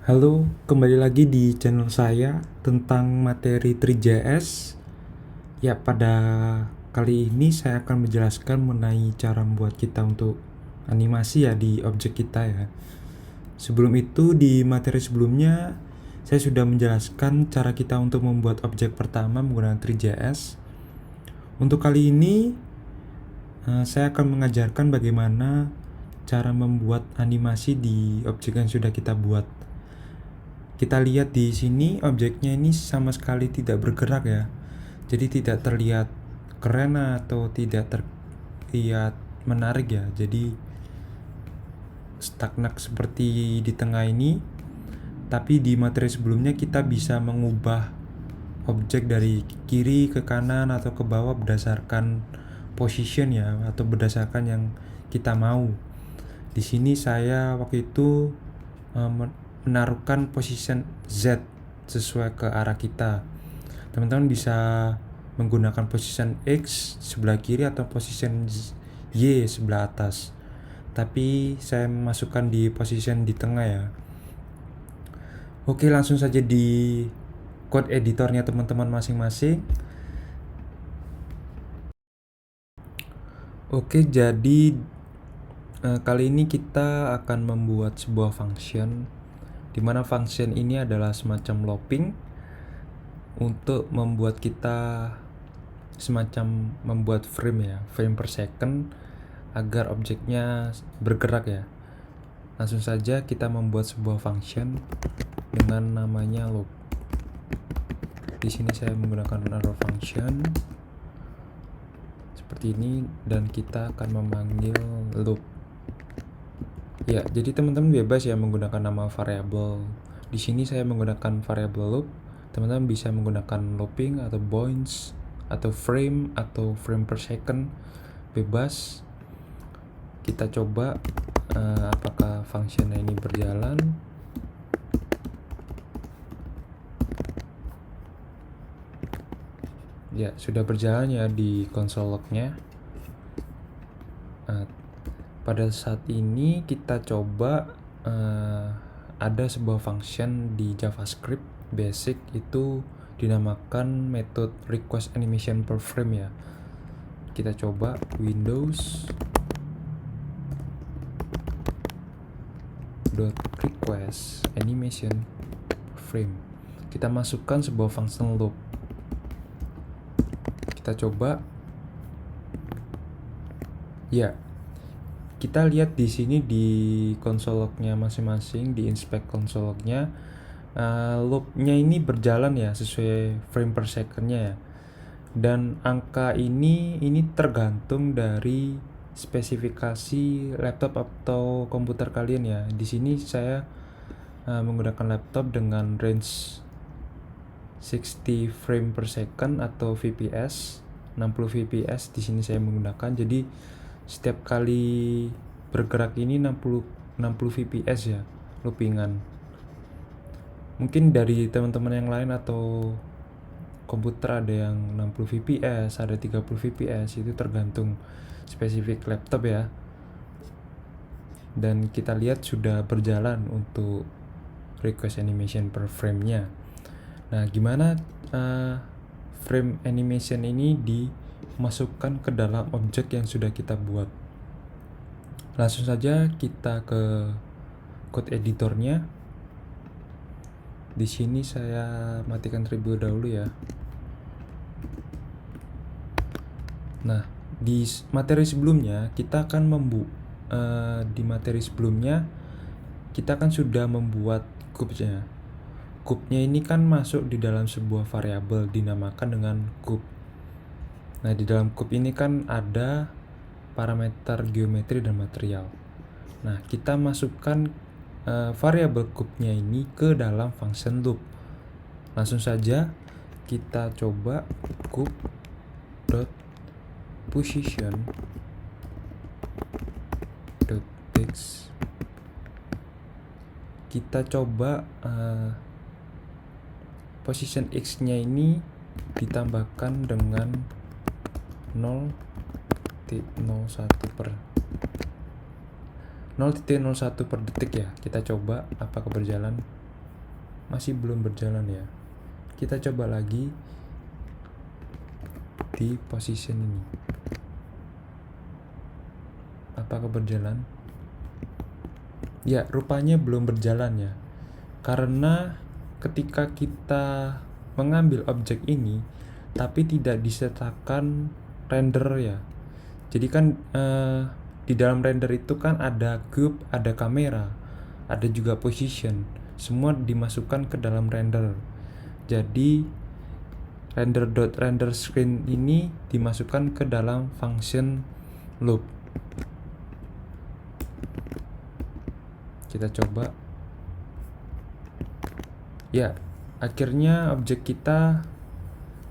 Halo, kembali lagi di channel saya tentang materi 3JS. Ya, pada kali ini saya akan menjelaskan mengenai cara membuat kita untuk animasi ya di objek kita ya. Sebelum itu, di materi sebelumnya saya sudah menjelaskan cara kita untuk membuat objek pertama menggunakan 3JS. Untuk kali ini saya akan mengajarkan bagaimana cara membuat animasi di objek yang sudah kita buat. Kita lihat di sini objeknya ini sama sekali tidak bergerak ya. Jadi tidak terlihat keren atau tidak terlihat menarik ya. Jadi stagnan seperti di tengah ini. Tapi di materi sebelumnya kita bisa mengubah objek dari kiri ke kanan atau ke bawah berdasarkan position ya, atau berdasarkan yang kita mau. Di sini saya waktu itu menaruhkan position Z sesuai ke arah kita. Teman-teman bisa menggunakan position X sebelah kiri atau position Y sebelah atas. Tapi saya masukkan di position di tengah ya. Oke, langsung saja di code editornya teman-teman masing-masing. Oke, jadi kali ini kita akan membuat sebuah function di mana function ini adalah semacam looping untuk membuat kita semacam membuat frame ya, frame per second agar objeknya bergerak ya. Langsung saja kita membuat sebuah function dengan namanya loop. Di sini saya menggunakan arrow function seperti ini dan kita akan memanggil loop. Ya, jadi teman-teman bebas ya menggunakan nama variabel. Di sini saya menggunakan variabel loop. Teman-teman bisa menggunakan looping atau bounce atau frame per second, bebas. Kita coba apakah functionnya ini berjalan. Ya, sudah berjalan ya di console lognya. Pada saat ini kita coba ada sebuah function di JavaScript basic itu dinamakan method request animation per frame ya. Kita coba Windows .request animation frame. Kita masukkan sebuah function loop. Kita coba. Ya, kita lihat di sini di console lognya masing-masing, di inspect console lognya, loopnya ini berjalan ya sesuai frame per secondnya ya. Dan angka ini tergantung dari spesifikasi laptop atau komputer kalian ya. Di sini saya menggunakan laptop dengan range 60 frame per second atau fps, 60 fps di sini saya menggunakan. Jadi setiap kali bergerak ini 60 fps ya loopingan. Mungkin dari teman-teman yang lain atau komputer ada yang 60 fps, ada 30 fps, itu tergantung spesifik laptop ya. Dan kita lihat sudah berjalan untuk request animation per frame-nya. Nah, gimana frame animation ini dimasukkan ke dalam objek yang sudah kita buat? Langsung saja kita ke code editornya. Di sini saya matikan terlebih dahulu ya. Nah, di materi sebelumnya kita akan di materi sebelumnya kita kan sudah membuat kubnya. Kubnya ini kan masuk di dalam sebuah variabel dinamakan dengan kub. Nah, di dalam kub ini kan ada parameter geometri dan material. Nah, kita masukkan variabel kubnya ini ke dalam function loop. Langsung saja kita coba kub dot position dot text. Kita coba position x-nya ini ditambahkan dengan 0.01 per detik ya. Kita coba apakah berjalan. masih belum berjalan ya. Kita coba lagi di position ini. Apakah berjalan? Ya, rupanya belum berjalan ya. Karena ketika kita mengambil objek ini tapi tidak disertakan render ya. Jadi kan di dalam render itu kan ada cube, ada kamera, ada juga position. Semua dimasukkan ke dalam render. Jadi render screen ini dimasukkan ke dalam function loop. Kita coba. Ya, akhirnya objek kita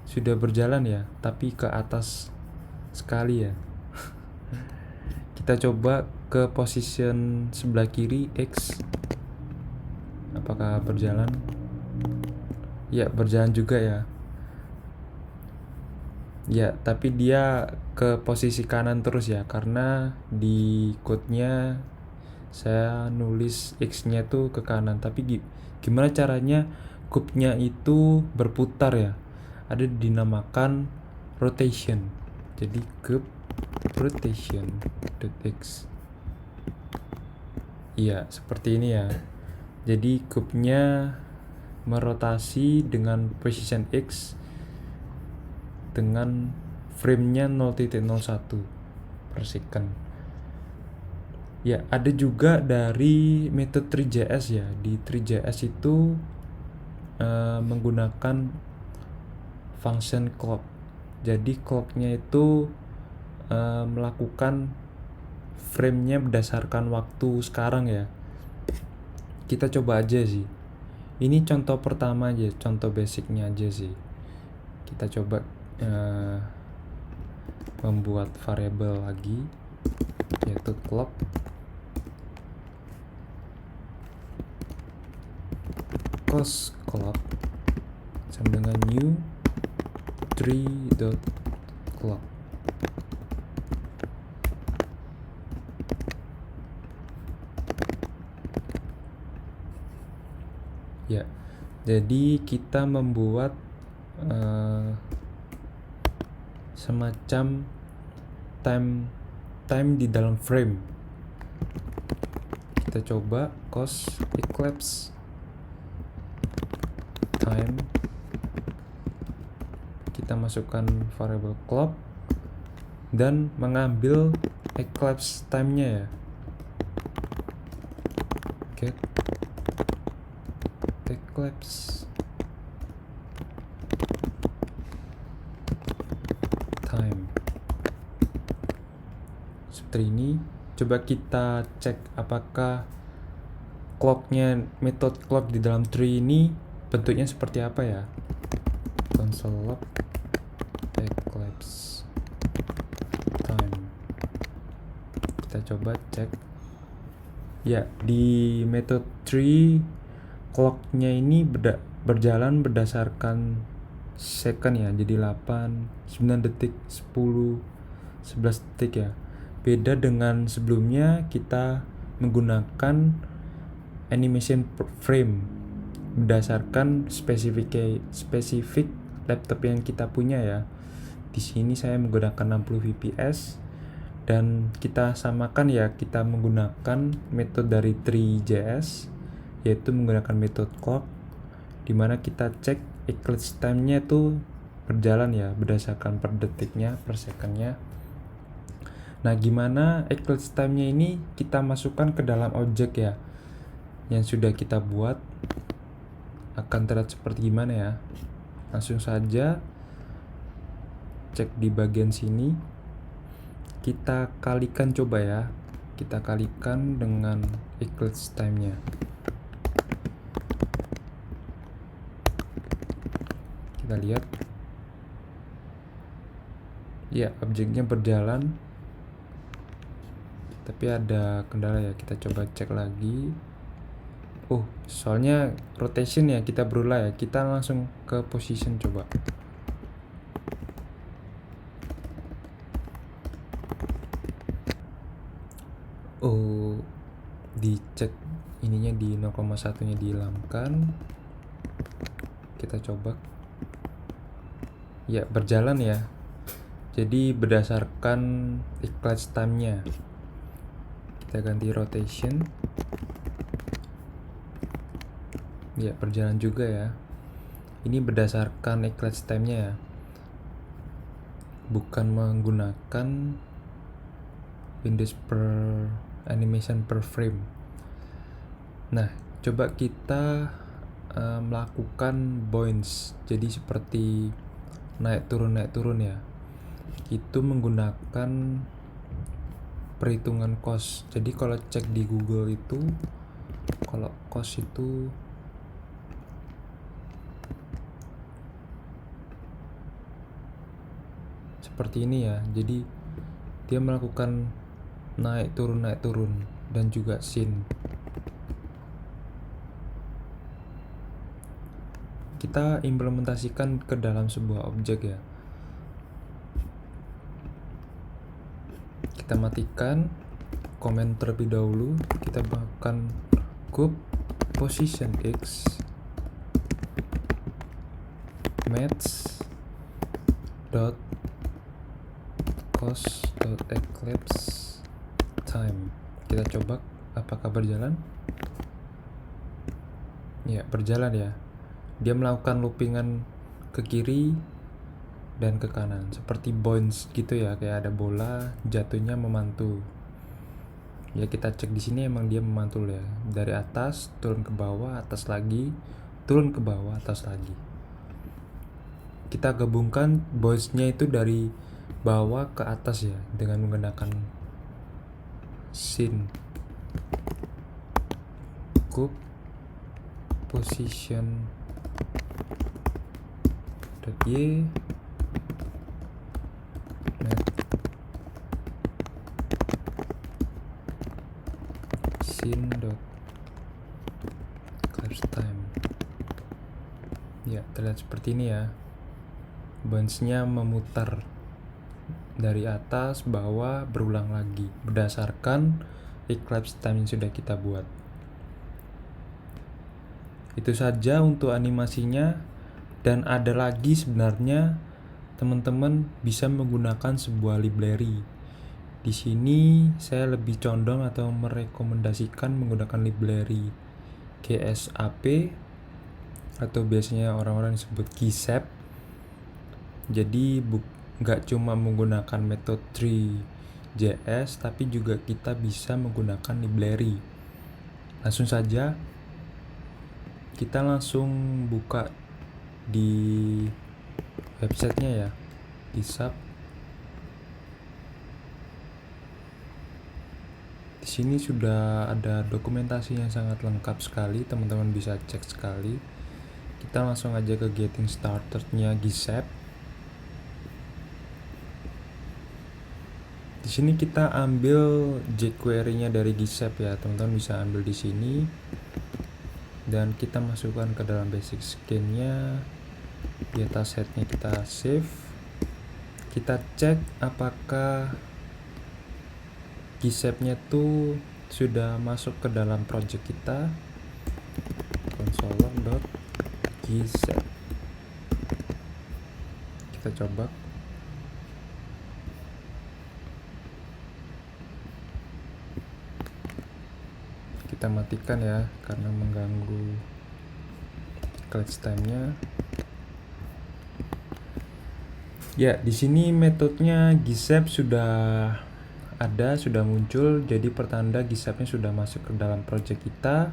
sudah berjalan ya, tapi ke atas sekali ya. Kita coba ke position sebelah kiri X. Apakah berjalan? Ya, berjalan juga ya. Ya, tapi dia ke posisi kanan terus ya, karena di code-nya saya nulis X-nya tuh ke kanan. Tapi gimana caranya cube-nya itu berputar ya? Ada dinamakan rotation. Jadi cube rotation.x. Iya, seperti ini ya. Jadi cube-nya merotasi dengan precision X dengan frame-nya 0.01 per second. Ya, ada juga dari metode 3JS ya. Di 3JS itu menggunakan function clock. Jadi clock-nya itu melakukan frame-nya berdasarkan waktu sekarang ya. Kita coba aja sih. Ini contoh pertama aja, contoh basicnya aja sih. Kita coba membuat variabel lagi, yaitu clock. Cos clock sama dengan new 3.clock. Ya, jadi kita membuat semacam time di dalam frame. Kita coba cos eclipse time. Kita masukkan variabel clock dan mengambil eclipse time-nya ya. Get eclipse time. Seperti ini. Coba kita cek apakah clock-nya, metode clock di dalam tree ini bentuknya seperti apa ya. Console log eclipse time. Kita coba cek. Ya, di metode tree clock-nya ini berjalan berdasarkan second ya. Jadi 8, 9 detik, 10, 11 detik ya. Beda dengan sebelumnya kita menggunakan animation frame berdasarkan spesifik laptop yang kita punya ya. Di sini saya menggunakan 60 fps dan kita samakan ya, kita menggunakan metode dari 3JS yaitu menggunakan metode clock, dimana kita cek eclipse time-nya itu berjalan ya berdasarkan per detiknya, per second-nya. Nah, gimana eclipse time-nya ini kita masukkan ke dalam objek ya yang sudah kita buat, akan terlihat seperti gimana ya. Langsung saja cek di bagian sini, kita kalikan coba ya, kita kalikan dengan eclipse time-nya. Kita lihat ya, objeknya berjalan tapi ada kendala ya. Kita coba cek lagi. Soalnya rotation ya, kita berulang ya. Kita langsung ke position coba. Dicek ininya di 0,1 nya dihilangkan. Kita coba. Ya, berjalan ya. Jadi berdasarkan eclipse time-nya. Kita ganti rotation. Ya, berjalan juga ya. Ini berdasarkan eclipse time-nya ya. Bukan menggunakan Windows per animation per frame. Nah, coba kita melakukan bounce. Jadi seperti naik turun ya. Itu menggunakan perhitungan cost. Jadi kalau cek di Google itu, kalau cost itu seperti ini ya. Jadi dia melakukan naik turun dan juga scene. Kita implementasikan ke dalam sebuah objek ya. Kita matikan komen terlebih dahulu. Kita bahkan group position x match dot cost dot eclipse time. Kita coba apakah berjalan. Ya, berjalan ya. Dia melakukan loopingan ke kiri dan ke kanan seperti bounce gitu ya, kayak ada bola jatuhnya memantul. Ya, kita cek di sini emang dia memantul ya, dari atas turun ke bawah, atas lagi, turun ke bawah, atas lagi. Kita gabungkan bounce-nya itu dari bawah ke atas ya, dengan menggunakan scene group position .y scene eclipse time. Ya, terlihat seperti ini ya. Bounce-nya memutar dari atas, bawah, berulang lagi berdasarkan eclipse time yang sudah kita buat. Itu saja untuk animasinya, dan ada lagi sebenarnya teman-teman bisa menggunakan sebuah library. Di sini saya lebih condong atau merekomendasikan menggunakan library GSAP atau biasanya orang-orang disebut GSAP. Jadi nggak cuma menggunakan metode 3JS, tapi juga kita bisa menggunakan library. Langsung saja kita langsung buka di websitenya ya, GitHub. Di sini sudah ada dokumentasi yang sangat lengkap sekali, teman-teman bisa cek sekali. Kita langsung aja ke getting started-nya GitHub. Di sini kita ambil jQuery-nya dari GitHub ya, teman-teman bisa ambil di sini. Dan kita masukkan ke dalam basic skin-nya. Di atas head-nya kita save. Kita cek apakah GitHub-nya tuh sudah masuk ke dalam project kita. consoler.github. Kita coba. Kita matikan ya karena mengganggu clutch time-nya. Ya, di sini metodenya GitHub sudah ada, sudah muncul, jadi pertanda GitHub-nya sudah masuk ke dalam project kita.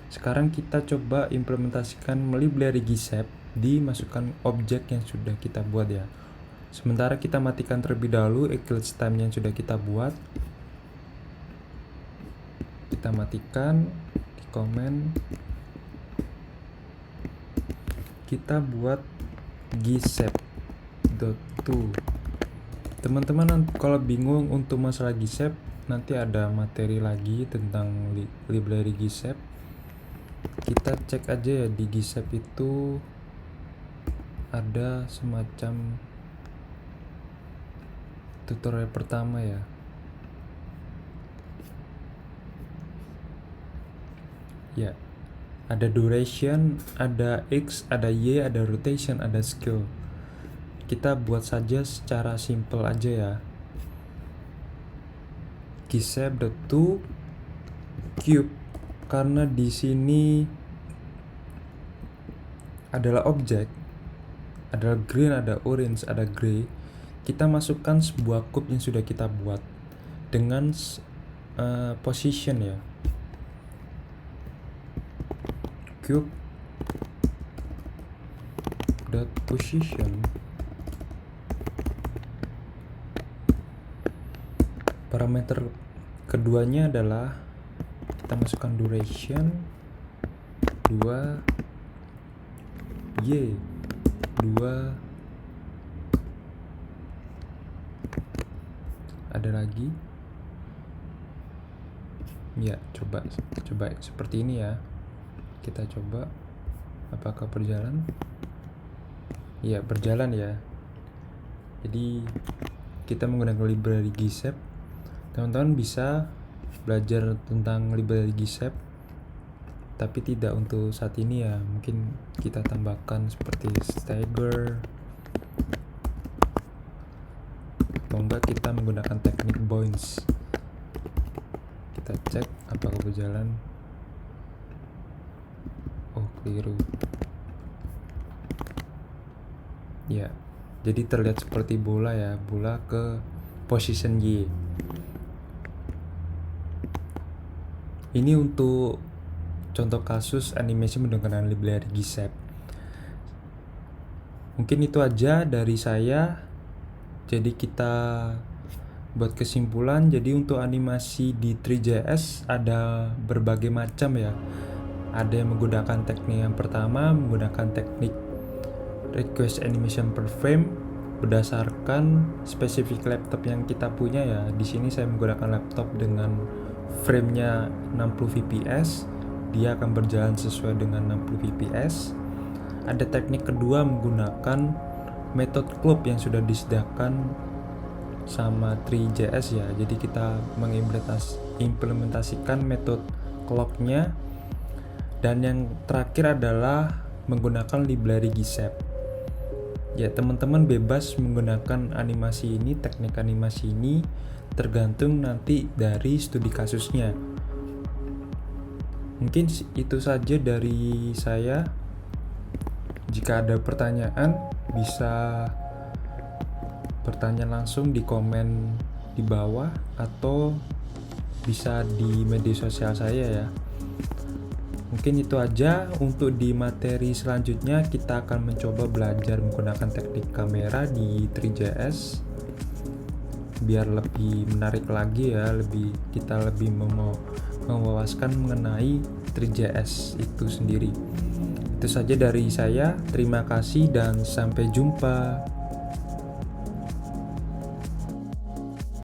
Sekarang kita coba implementasikan library GitHub, dimasukkan objek yang sudah kita buat ya. Sementara kita matikan terlebih dahulu eclipse time yang sudah kita buat. Kita matikan, di komen. Kita buat GitHub.to. Teman-teman kalau bingung untuk masalah GitHub, nanti ada materi lagi tentang library GitHub. Kita cek aja ya, di GitHub itu ada semacam tutorial pertama ya. Ya, Ada duration, ada X, ada Y, ada rotation, ada scale. Kita buat saja secara simple aja ya. Gshape.to cube, karena di sini adalah objek, adalah green, ada orange, ada gray. Kita masukkan sebuah cube yang sudah kita buat dengan position ya. Cube dot position. Parameter keduanya adalah kita masukkan duration 2 Y 2, ada lagi ya. Coba seperti ini ya. Kita coba apakah berjalan. Ya, berjalan ya. Jadi kita menggunakan library Gshape. Teman-teman bisa belajar tentang library Gshape, tapi tidak untuk saat ini ya. Mungkin kita tambahkan seperti stagger, atau enggak kita menggunakan teknik bounce. Kita cek apakah berjalan. Oh, keliru ya. Jadi terlihat seperti bola ya, bola ke position Y. Ini untuk contoh kasus animasi menggunakan library Gshape. Mungkin itu aja dari saya. Jadi kita buat kesimpulan. Jadi untuk animasi di 3JS ada berbagai macam ya. Ada yang menggunakan teknik yang pertama, menggunakan teknik request animation per frame berdasarkan spesifik laptop yang kita punya ya. Di sini saya menggunakan laptop dengan framenya 60 fps. Dia akan berjalan sesuai dengan 60 fps. Ada teknik kedua menggunakan metode clock yang sudah disediakan sama 3JS ya. Jadi kita mengimplementasikan metode clocknya. Dan yang terakhir adalah menggunakan library Gshape. Ya, teman-teman bebas menggunakan animasi ini, teknik animasi ini tergantung nanti dari studi kasusnya. Mungkin itu saja dari saya. Jika ada pertanyaan, bisa bertanya langsung di komen di bawah atau bisa di media sosial saya ya. Mungkin itu aja. Untuk di materi selanjutnya kita akan mencoba belajar menggunakan teknik kamera di 3JS biar lebih menarik lagi ya, kita lebih mewawaskan mengenai 3JS itu sendiri. Itu saja dari saya. Terima kasih dan sampai jumpa.